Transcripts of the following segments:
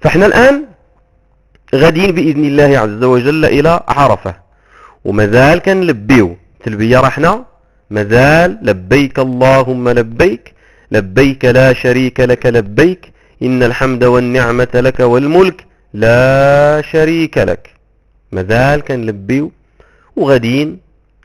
فاحنا الآن غاديين بإذن الله عز وجل إلى عرفة، ومازال كنلبيو تلبية رحنا، مازال لبيك اللهم لبيك، لبيك لا شريك لك لبيك، إن الحمد والنعمة لك والملك لا شريك لك. مازال كنلبيو وغاديين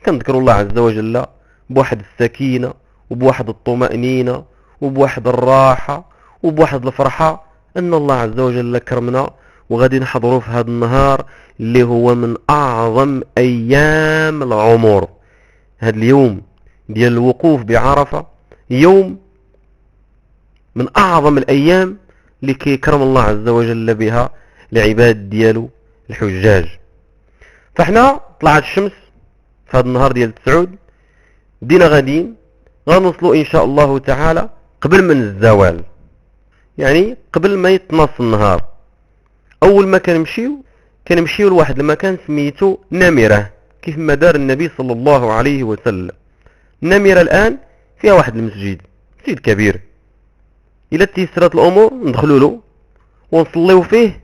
كنذكروا الله عز وجل بواحد السكينة وبواحد الطمأنينة وبواحد الراحة وبواحد الفرحة أن الله عز وجل كرمنا، وغادي نحضروا في هذا النهار اللي هو من أعظم أيام العمر. هذا اليوم ديال الوقوف بعرفة يوم من أعظم الأيام اللي كيكرم الله عز وجل بها العباد ديالو الحجاج. فاحنا طلعت الشمس في هذا النهار ديال التسعود، بدينا غاديين غنوصلوا إن شاء الله تعالى قبل من الزوال، يعني قبل ما يتنص النهار. أول ما كنمشيو لواحد المكان سميتو نمرة، كيف ما دار النبي صلى الله عليه وسلم. نمرة الآن فيها واحد المسجد، مسجد كبير، إلا تيسرت الأمور ندخلوا له ونصليو فيه.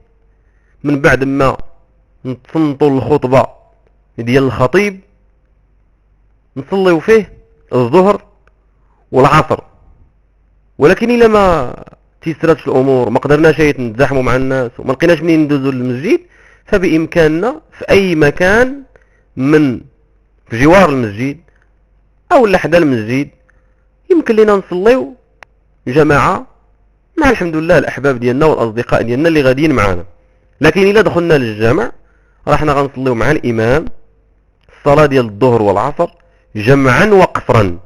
من بعد ما نتصنتوا الخطبة ديال الخطيب نصليو فيه الظهر والعصر. ولكن إلا ما تيسرتش الأمور، ما قدرناش نتزاحموا مع الناس وما لقيناش منين ندوزوا للمسجد، فبإمكاننا في أي مكان من في جوار المسجد أو لحد المسجد يمكن لنا نصليو جماعة مع الحمد لله الأحباب ديالنا والأصدقاء ديالنا اللي غاديين معنا. لكن إلا دخلنا للجامع راحنا غنصليو مع الإمام الصلاة ديال الظهر والعصر جمعا وقصرا.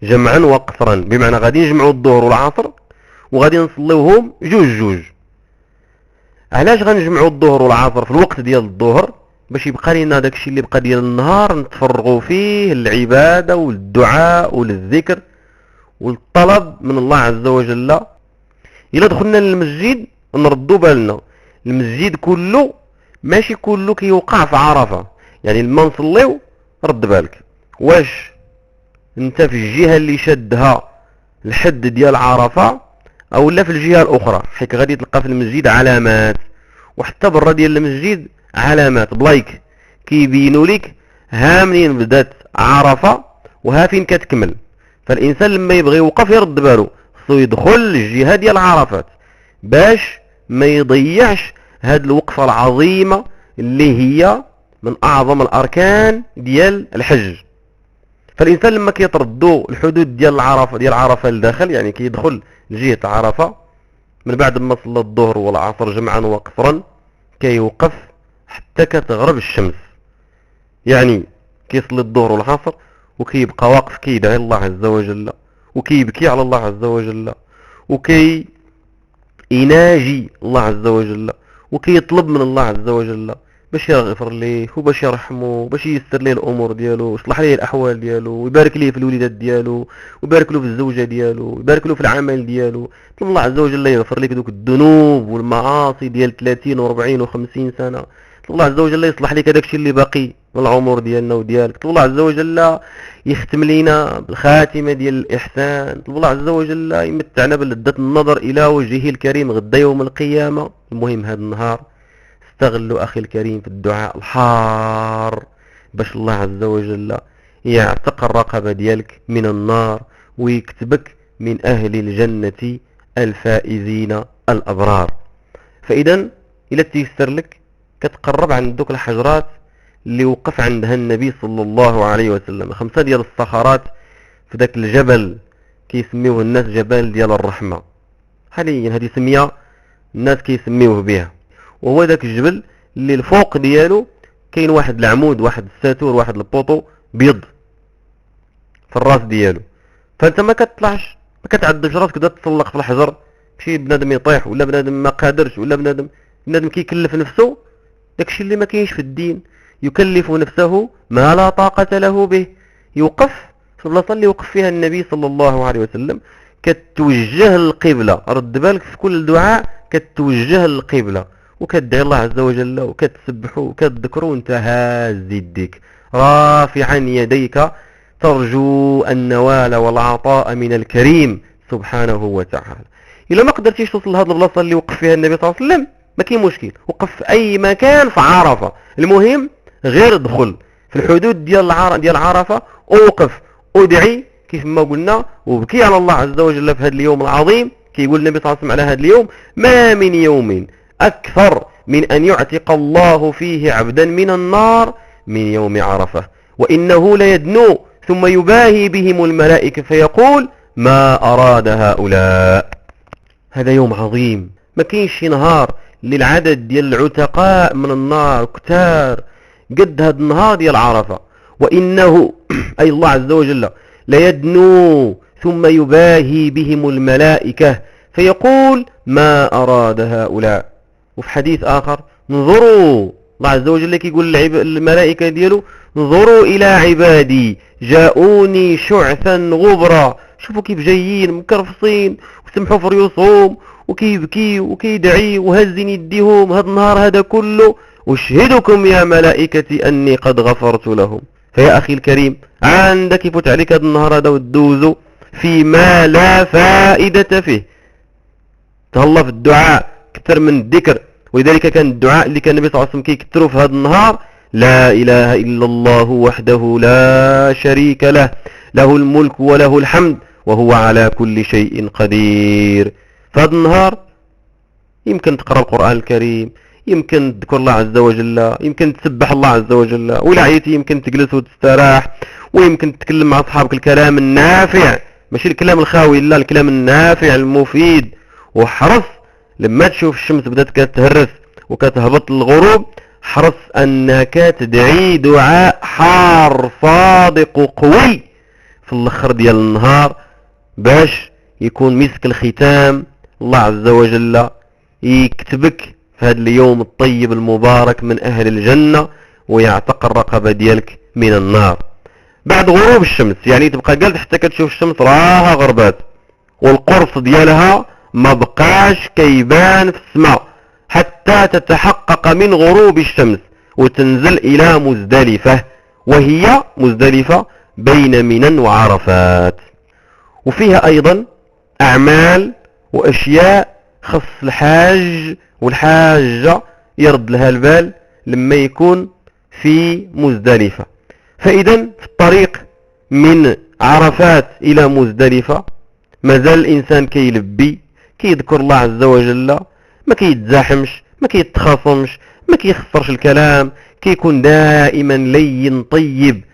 جمعا وقصرا بمعنى غادي نجمعوا الظهر والعصر وغادي نصليوهم جوج. علاش غنجمعوا الظهر والعصر في الوقت ديال الظهر؟ باش يبقى لنا داكشي اللي بقى ديال النهار نتفرغوا فيه للعبادة والدعاء وللذكر والطلب من الله عز وجل. إلا دخلنا للمسجد نردوا بالنا، المسجد كله ماشي كله كيوقع في عرفة، يعني لما نصليو رد بالك واش انت في الجهة اللي شدها الحد ديال عرفة او لا في الجهة الاخرى، حيت غادي تلقى في المسجد علامات، وحتى برا ديال المسجد علامات بلايك كيبينوا لك ها منين بدات عرفة وها فين كتكمل. فالانسان لما يبغي يوقف يرد باله خصو يدخل للجهة ديال عرفات باش ما يضيعش هاد الوقفة العظيمة اللي هي من اعظم الاركان ديال الحج. فالانسان لما كيطردوا الحدود ديال عرفة لداخل، يعني كيدخل لجهة عرفة من بعد ما صلى الظهر والعصر جمعا وقصرا كيوقف حتى كتغرب الشمس، يعني كيصلي الظهر والعصر وكيبقى واقف كيدعي الله عز وجل وكيبكي على الله عز وجل وكي يناجي الله عز وجل وكيطلب من الله عز وجل باش يغفر ليه وباش يرحمه باش ييسر ليه الامور ديالو ويصلح ليه الاحوال ديالو ويبارك ليه في الوليدات ديالو ويبارك له في الزوجه ديالو ويبارك له في العمل ديالو. طلب الله عز وجل يغفر لك دوك الذنوب والمعاصي ديال 30 و40 و50 سنه. طلب الله عز وجل يصلح لك داكشي اللي باقي من العمر ديالنا وديالك. طلب الله عز وجل يختم لينا بالخاتمه ديال الاحسان. طلب الله عز وجل يمتعنا بلذة النظر الى وجهه الكريم غدا يوم القيامه. المهم هذا النهار استغلوا أخي الكريم في الدعاء الحار باش الله عز وجل يعتق الرقبة ديالك من النار ويكتبك من أهل الجنة الفائزين الأبرار. فإذا إلا تيسر لك كتقرب عند دوك الحجرات اللي وقف عندها النبي صلى الله عليه وسلم، 5 ديال الصخرات في ذاك الجبل كيسميوه الناس جبل ديال الرحمة. حاليا هذه سمية الناس كيسميوه بها، وهو ذاك الجبل اللي الفوق ديالو كاين واحد العمود واحد الساتور واحد البوطو بيض في الراس ديالو. فانت ما كتطلعش ما كتعدش راسك كدا تطلق في الحجر شي بنادم يطيح ولا بنادم ما قادرش ولا بنادم كيكلف نفسه. داكشي اللي ما كاينش في الدين، يكلف نفسه ما لا طاقة له به. يوقف في البلاصه اللي وقف فيها النبي صلى الله عليه وسلم، كتوجه للقبلة. رد بالك في كل دعاء كتوجه للقبلة وكتدعي الله عز وجل وكتسبحه وكتذكره وانت هاز يديك رافعا يديك ترجو النوال والعطاء من الكريم سبحانه وتعالى. إلا ما قدرتيش توصل لهذه البلاصة اللي وقف فيها النبي صلى الله عليه وسلم ما كاين مشكل، وقف في اي مكان في عرفة، المهم غير ادخل في الحدود ديال عرفة، اوقف ادعي كيف ما قلنا، وبكي على الله عز وجل في هذا اليوم العظيم. كيقول النبي صلى الله عليه وسلم على هذا اليوم: ما من يوم اكثر من ان يعتق الله فيه عبدا من النار من يوم عرفة، وانه ليدنو ثم يباهي بهم الملائكة فيقول: ما اراد هؤلاء. هذا يوم عظيم، ما كاينش شي نهار للعدد ديال العتقاء من النار كتار قد هذا النهار ديال عرفة. وإنه أي الله عز وجل ليدنو ثم يباهي بهم الملائكة فيقول: ما أراد هؤلاء. وفي حديث آخر: انظروا، الله عز وجل كيقول الملائكة ديالو: انظروا إلى عبادي جاءوني شعثا غبرا. شوفوا كيف جايين مكرفصين وسمحوا في ريوسهم وكيبكي وكيدعي وهزين يديهم هذا النهار هذا كله: أشهدكم يا ملائكتي أني قد غفرت لهم. فيا أخي الكريم، عندك يفوت عليك هذا النهار هذا والدوزو فيما لا فائدة فيه. تهلا في الدعاء كثر من الذكر، ولذلك كان الدعاء اللي كان النبي صلى الله عليه وسلم كيكثروا في هذا النهار: لا إله إلا الله وحده لا شريك له، له الملك وله الحمد وهو على كل شيء قدير. في هذا النهار يمكن تقرأ القرآن الكريم، يمكن تذكر الله عز وجل، يمكن تسبح الله عز وجل، ولا عيتي يمكن تجلس وتستراح، ويمكن تتكلم مع أصحابك الكلام النافع، ماشي الكلام الخاوي، لا الكلام النافع المفيد. وحرص لما تشوف الشمس بدأت كتهرس وكتهبط الغروب، حرص أنك تدعي دعاء حار صادق وقوي في الأخر ديال النهار، باش يكون مسك الختام الله عز وجل يكتبك في هذا اليوم الطيب المبارك من أهل الجنة، ويعتق الرقبة ديالك من النار. بعد غروب الشمس يعني تبقى قالت حتى كتشوف الشمس راها غربات والقرص ديالها ما بقاش كيبان في السماء حتى تتحقق من غروب الشمس وتنزل إلى مزدلفة، وهي مزدلفة بين منى وعرفات. وفيها أيضا أعمال وأشياء خص الحاج والحاجة يرد لها البال لما يكون في مزدلفة. فإذا في الطريق من عرفات إلى مزدلفة مازال الإنسان كيلبي، كيذكر الله عز وجل، ما كيتزاحمش، ما كيتخاصمش، ما كيخسرش الكلام، كيكون دائما لين طيب،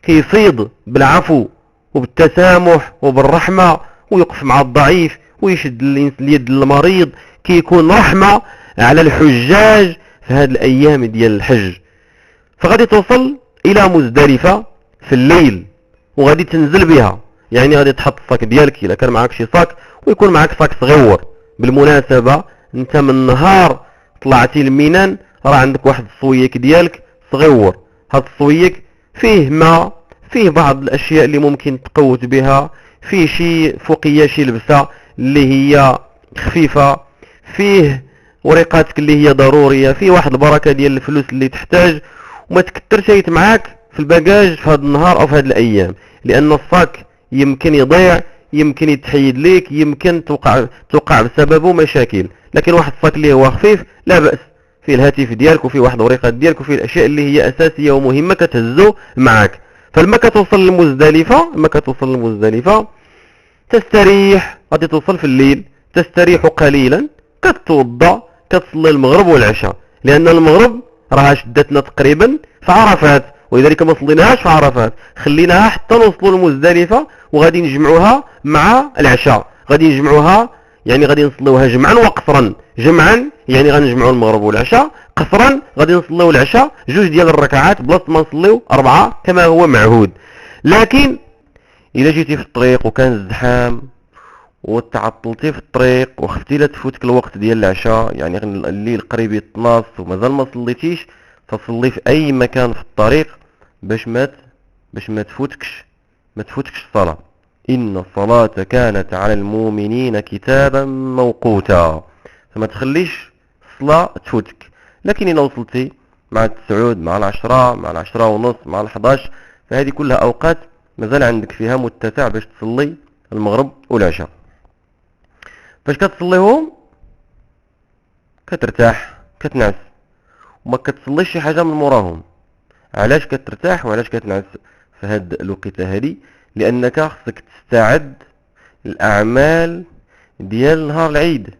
كيفيض بالعفو وبالتسامح وبالرحمة، ويقف مع الضعيف ويشد اليد المريض، كيكون رحمة على الحجاج في هذه الأيام ديال الحج. فغادي توصل إلى مزدلفة في الليل وغادي تنزل بها، يعني غادي تحط الصاك ديالك إلا كان معك شي صاك، ويكون معك صاك صغيور. بالمناسبة انت من نهار طلعتي لمينان راه عندك واحد الصويك ديالك صغيور، هذا الصويك فيه ماء، فيه بعض الأشياء اللي ممكن تقوت بها، فيه شي فوقية شي لبسة اللي هي خفيفة، فيه ورقاتك اللي هي ضرورية، فيه واحد البركة ديال الفلوس اللي تحتاج، وما تكترش هيت معاك في الباجاج في هذا النهار أو في هذه الأيام، لأن الصاك يمكن يضيع، يمكن يتحيد ليك، يمكن توقع بسببه مشاكل. لكن واحد الصاك اللي هو خفيف لا بأس، فيه الهاتف ديالك وفيه واحد الورقات ديالك وفيه الأشياء اللي هي أساسية ومهمة كتهزو معاك. فلما كتوصل لمزدلفة تستريح، غادي توصل في الليل تستريح قليلا، كتوضا، كتصلي المغرب والعشاء، لأن المغرب راها شدتنا تقريبا في عرفات، ولذلك ما صليناهاش في عرفات، خليناها حتى نوصلوا لمزدلفة وغادي نجمعوها مع العشاء، غادي نجمعوها يعني غادي نصليوها جمعا وقصرا. جمعا يعني غنجمعوا المغرب والعشاء، قصرا غادي نصليو العشاء جوج ديال الركعات بلاصه ما نصليو 4 كما هو معهود. لكن الا جيتي في الطريق وكان الزحام وتعطلتي في الطريق وخفتي لا تفوتك الوقت ديال العشاء، يعني الليل قريب يتناص ومازال ما صليتيش، فصلي في اي مكان في الطريق باش ما تفوتكش الصلاة. إن الصلاة كانت على المؤمنين كتابا موقوتا، فما تخليش الصلاة تفوتك. لكن إلا وصلتي مع 9 مع 10 مع 10 ونص مع 11، فهذه كلها أوقات مازال عندك فيها متسع باش تصلي المغرب والعشاء. فاش كتصليهم كترتاح كتنعس وما كتصليش شي حاجه من موراهم. علاش كترتاح وعلاش كتنعس في هاد الوقيته هادي؟ لانك خصك تستعد الاعمال ديال نهار العيد،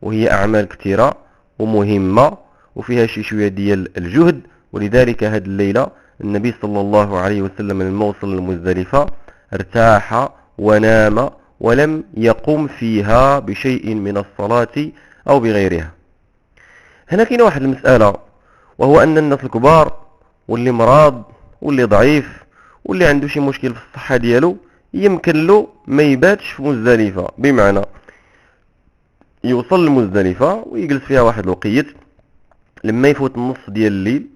وهي اعمال كثيره ومهمه وفيها شي شويه ديال الجهد. ولذلك هاد الليله النبي صلى الله عليه وسلم لما وصل لمزدلفه ارتاح ونام ولم يقم فيها بشيء من الصلاه او بغيرها. هنا كاينه واحد المساله، وهو ان الناس الكبار واللي مرض واللي ضعيف واللي عنده شي مشكل في الصحه ديالو يمكن له ما يباتش في مزدلفه، بمعنى يوصل لمزدلفه ويجلس فيها واحد الوقيت، لما يفوت النص ديال الليل،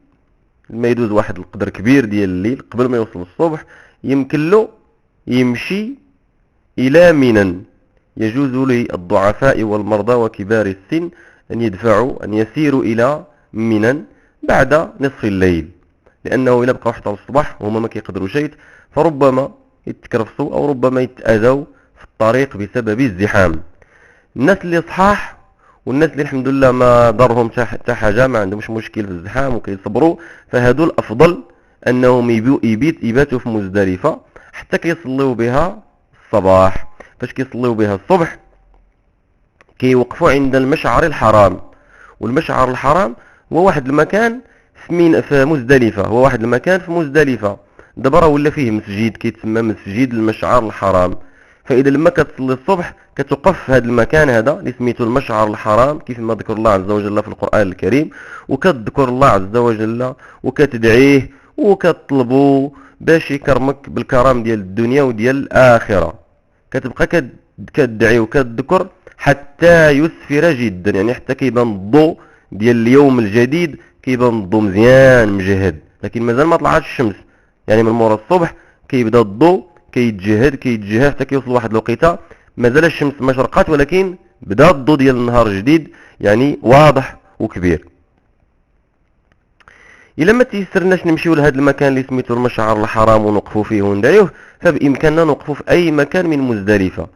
لما يدوز واحد القدر كبير ديال الليل قبل ما يوصل الصبح، يمكن له يمشي الى منى. يجوز للضعفاء والمرضى وكبار السن ان يسيروا الى منى بعد نصف الليل، لانه الا بقاو حتى الصباح وهما ما كيقدروا شيء فربما يتكرفصوا او ربما يتاذوا في الطريق بسبب الزحام. الناس اللي صحاح والناس اللي الحمد لله ما ضرهم حتى حاجه، ما عندهمش مشكل في الزحام وكيصبروا، فهادو الافضل انهم يباتوا في مزدلفه حتى كيصليو بها الصباح. فاش كيصليو بها الصبح كيوقفوا عند المشعر الحرام، والمشعر الحرام هو واحد المكان في مزدلفه، هو واحد المكان في مزدلفه. دابا راه ولا فيه مسجد كيتسمى مسجد المشعر الحرام. فاذا لما كتصلي الصبح كتوقف في هذا المكان هذا اللي سميتو المشعر الحرام، كيف ما ذكر الله عز وجل في القرآن الكريم، وكتذكر الله عز وجل وكتدعيه وكتطلبوا باش يكرمك بالكرم ديال الدنيا وديال الآخرة. كتبقى كتدعي وكتذكر حتى يسفر جدا، يعني حتى كيبان الضوء ديال اليوم الجديد، كيبان الضوء مزيان مجهد، لكن مازال ما طلعتش الشمس. يعني من مورا الصبح كيبدا الضوء كيتجهد حتى كيوصل واحد الوقيته مازال الشمس ما شرقات، ولكن بدا الضوء ديال النهار الجديد يعني واضح وكبير. الا ما تيسرناش نمشيو لهذا المكان اللي سميتو المشعر الحرام ونوقفوا فيه وندعيوه، فبامكاننا نوقفوا في اي مكان من مزدلفه.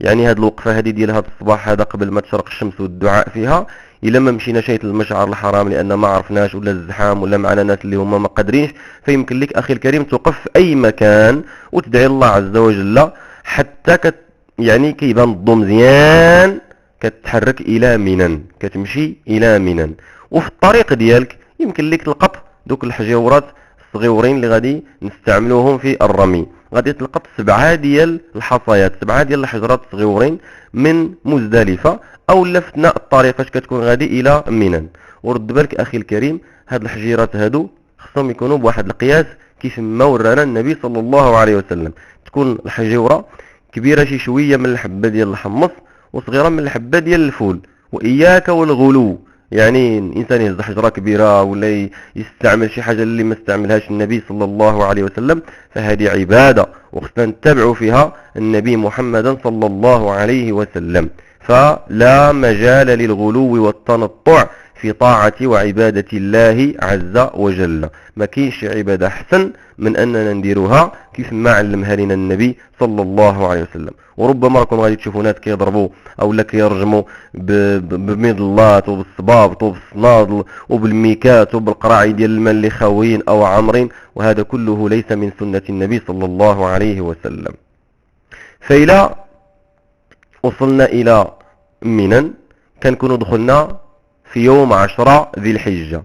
يعني هاد الوقفه هذه ديال هذا الصباح هذا قبل ما تشرق الشمس والدعاء فيها، الا ما مشينا شيء للمشعر الحرام لان ما عرفناش ولا الزحام ولا معنا ناس اللي هما ما قادرينش، فيمكن لك اخي الكريم توقف في اي مكان وتدعي الله عز وجل حتى يعني كيبان الضوء مزيان، كتحرك الى منى، كتمشي الى منى. وفي الطريق ديالك يمكن لك تلقط دوك الحجيورات الصغيورين اللي غادي نستعملوهم في الرمي. غادي تلقط 7 ديال الحصيات، 7 ديال الحجرات الصغيورين من مزدلفه او لا في اثناء الطريق فاش كتكون غادي الى منى. ورد بالك اخي الكريم، هاد الحجيرات هادو خصهم يكونوا بواحد القياس كيف ما ورانا النبي صلى الله عليه وسلم. تكون الحجيوره كبيره شي شويه من الحبه ديال الحمص وصغيره من الحبه ديال الفول. واياك والغلو، يعني الانسان يهز حجره كبيره ولا يستعمل شي حاجه اللي ما استعملهاش النبي صلى الله عليه وسلم، فهذه عباده وخصنا نتبعوا فيها النبي محمد صلى الله عليه وسلم. فلا مجال للغلو والتنطع في طاعة وعبادة الله عز وجل. ما كاينش عبادة أحسن من أننا نديروها كيف ما علمها لنا النبي صلى الله عليه وسلم. وربما راكم غادي تشوفوا ناس كيضربوا أو لا كيرجموا بميضلات وبالصبابط وبالصنادل وبالميكات وبالقراعي ديال الماء اللي خاويين أو عامرين، وهذا كله ليس من سنة النبي صلى الله عليه وسلم. فإلى وصلنا إلى منى كنكونوا دخلنا في يوم 10 ذي الحجة.